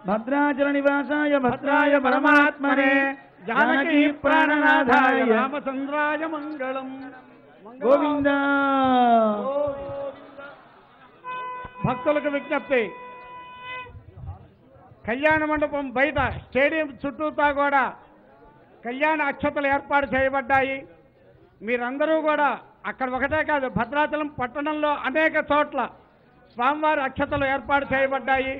భద్రాచల నివాసాయ భద్రాయ పరమాత్మనే జానకీ ప్రాణనాథాయ రామచంద్రాయ మంగళం. గోవింద. భక్తులకు విజ్ఞప్తి, కళ్యాణ మండపం బయట స్టేడియం చుట్టూతా కూడా కళ్యాణ అక్షతలు ఏర్పాటు చేయబడ్డాయి. మీరందరూ కూడా అక్కడ ఒకటే కాదు, భద్రాచలం పట్టణంలో అనేక చోట్ల స్వామివారి అక్షతలు ఏర్పాటు చేయబడ్డాయి.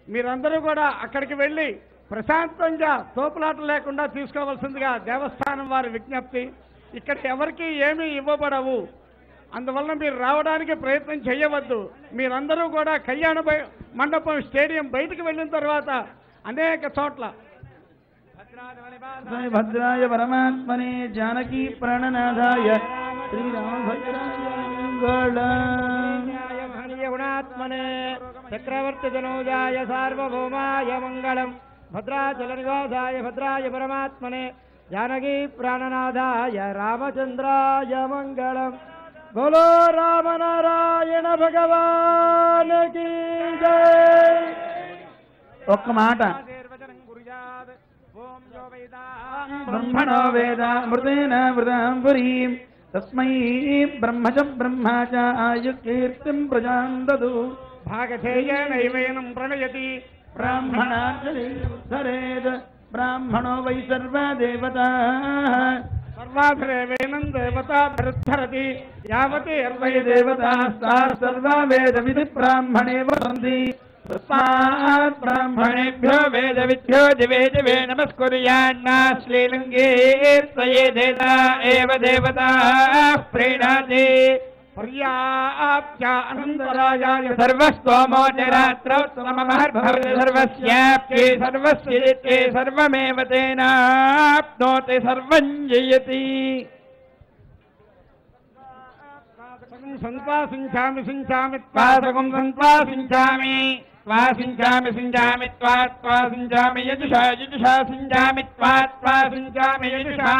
మీరందరూ కూడా అక్కడికి వెళ్ళి ప్రశాంతంగా తోపులాట లేకుండా తీసుకోవాల్సిందిగా దేవస్థానం వారి విజ్ఞప్తి. ఇక్కడ ఎవరికి ఏమీ ఇవ్వబడవు, అందువల్ల మీరు రావడానికి ప్రయత్నం చేయవద్దు. మీరందరూ కూడా కళ్యాణ మండపం స్టేడియం బయటికి వెళ్ళిన తర్వాత అనేక చోట్ల భద్రాయ పరమాత్మనే జానకీ ప్రాణనాథాయ గుణాత్మనే చక్రవర్తి జనోజాయ సార్వభౌమాయ మంగళం. భద్రాచల నివాసాయ భద్రాయ పరమాత్మనే జానకీ ప్రాణనాథాయ రామచంద్రాయ మంగళం. బోలో రామనారాయణ భగవాన్ కీ జై. ఒక్క మాట, బ్రహ్మణో వేద మృతేన మృతాం పురీం తస్మై బ్రహ్మచ బ్రహ్మచ ఆయుకీర్తిం ప్రజాం దదు. భాగధేయేనైవేనం ప్రణయతి బ్రాహ్మణార్చరేత్ బ్రాహ్మణో వై సర్వదేవతాః సర్వాధరేవేనం దేవతాధరతి యావతి వై దేవతాస్తాః సర్వా వేదవిధి బ్రాహ్మణే వదంతి. తస్మాత్ బ్రాహ్మణేభ్యో వేదవిద్భ్యో దివే దివే నమస్కుర్యాన్నా శ్రీలింగేర్తయేదేత ఏవ దేవతాః ప్రీణాతి. పర్యాప్త్యానంతరాయాయ సర్వస్తోమో నిరాత్రోత్తమమహర్భవతి సర్వస్యాప్తి సర్వస్యేతే సర్వమేవ తేనాప్నోతి సర్వం జయతి. సంపాసించామి సించామి పాదకం సంపాసించామి సించామి సించామి సించామి యజుషా యజుషా సించామి సించామి యజుషా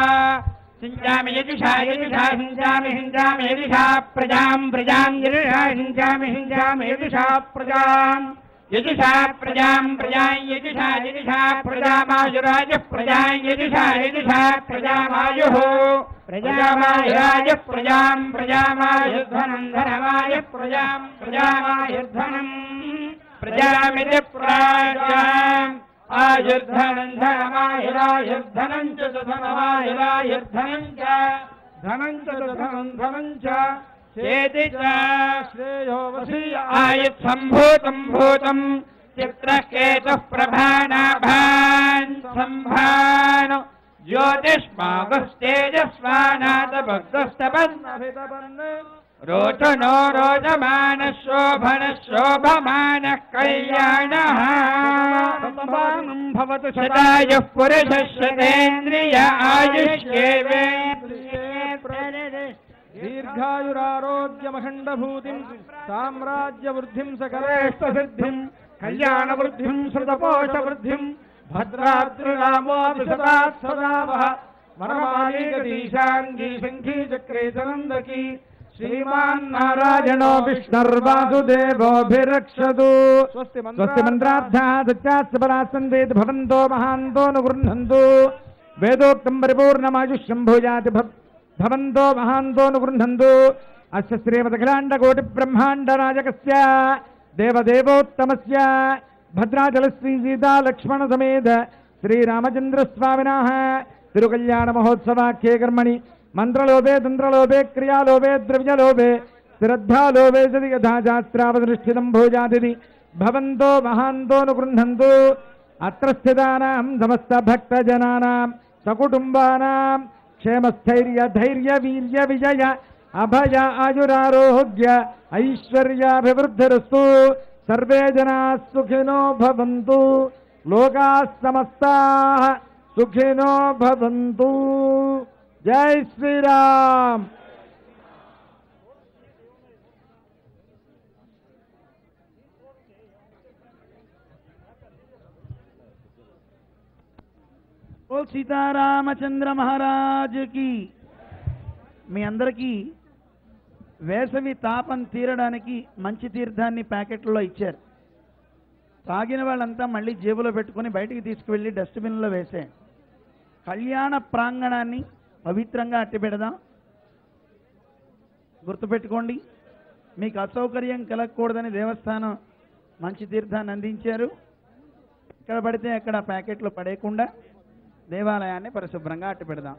సించామి యజుషా యజుషా సించామి సించామి యజుషా ప్రజాం ప్రజాం యజుషా సించామి సించామి యజుషా ప్రజాం యజుషా ప్రజాం ప్రజాం యజుషా యజుషా ప్రజామాయురాజ ప్రజాం యజుషా యజుషా ప్రజామాయుః ప్రజామాయురాజ ప్రజాం ప్రజామాయుర్ధనం ధనమాయ ప్రజాం ప్రజామాయుర్ధనం ప్రజామితి ప్రాజాం ఆయుర్ధనం ధనమాయురాయుర్ధనం చ ధనమాయురాయుర్ధనం చ ధనం చ ధనం ధనం చ చేతి చ శ్రేయో వసీయ ఆయుత్ సంభూతం భూతం చిత్రకేతు ప్రభానాభాన్ సంభాన్ జ్యోతిష్మాగుస్తేజస్వానాథ భక్తస్తపన్ రోచనో రోచమాన శోభన శోభమాన కళ్యాణ భవతు శతాయు పురుష శతేంద్రియ ఆయుష్యేవే దీర్ఘాయురారోగ్యమఖండభూతిం సామ్రాజ్య వృద్ధిం సకలేష్ట సిద్ధిం కళ్యాణ వృద్ధిం శతపోష వృద్ధిం భద్రాద్రినామోభిషదాత్ సదావః వనమాలీగదీశాంగీ శంఖీ చక్రే చనందకీ శ్రీమాన్ నారాయణో విష్ణుర్వాసుదేవోభిరక్షతు. స్వస్తి మంత్రార్థా సత్యాత్సపరాసందేతి భవంతో మహాంతో నుగృహంతు. వేదోక్తం పరిపూర్ణమాయుష్యం భూయాతి భవంతో మహాంతో నుగృహంతు. అస్య శ్రీమదఖిలాండకోటి బ్రహ్మాండ నాయకస్య దేవదేవోత్తమస్య భద్రాచల శ్రీ సీతా లక్ష్మణ సమేత శ్రీరామచంద్రస్వామినః తిరుకళ్యాణ మహోత్సవాఖ్యే కర్మణి మంత్రలోభే తంత్రలోభే క్రియాలోభే ద్రవ్యలోభే శ్రద్ధాలోభే సది యథా శాస్త్రావదృష్టితం భోజాదితి భవంతో మహాంతో నుగృహంతు. అత్ర స్థితానాం సమస్త భక్తజనానాం సకుటుంబానాం క్షేమస్థైర్య ధైర్య వీర్య విజయ అభయ ఆయురారోగ్య ఐశ్వర్యాభివృద్ధిరస్తు. సర్వే జనాః సుఖినో భవంతు. లోకాః సమస్తాః సుఖినో భవంతు. జై శ్రీరామ్. ఓ సీతారామచంద్ర మహారాజుకి. మీ అందరికీ వేసవి తాపం తీరడానికి మంచి తీర్థాన్ని ప్యాకెట్లలో ఇచ్చారు. తాగిన వాళ్ళంతా మళ్ళీ జేబులో పెట్టుకొని బయటికి తీసుకువెళ్ళి డస్ట్బిన్లో వేసే కళ్యాణ ప్రాంగణాన్ని పవిత్రంగా అట్టిపెడదాం. గుర్తుపెట్టుకోండి, మీకు అసౌకర్యం కలగకూడదని దేవస్థానం మంచి తీర్థాన్ని అందించారు. ఎక్కడ పడితే అక్కడ ప్యాకెట్లు పడేయకుండా దేవాలయాన్ని పరిశుభ్రంగా అట్టిపెడదాం.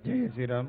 జై శ్రీరామ్.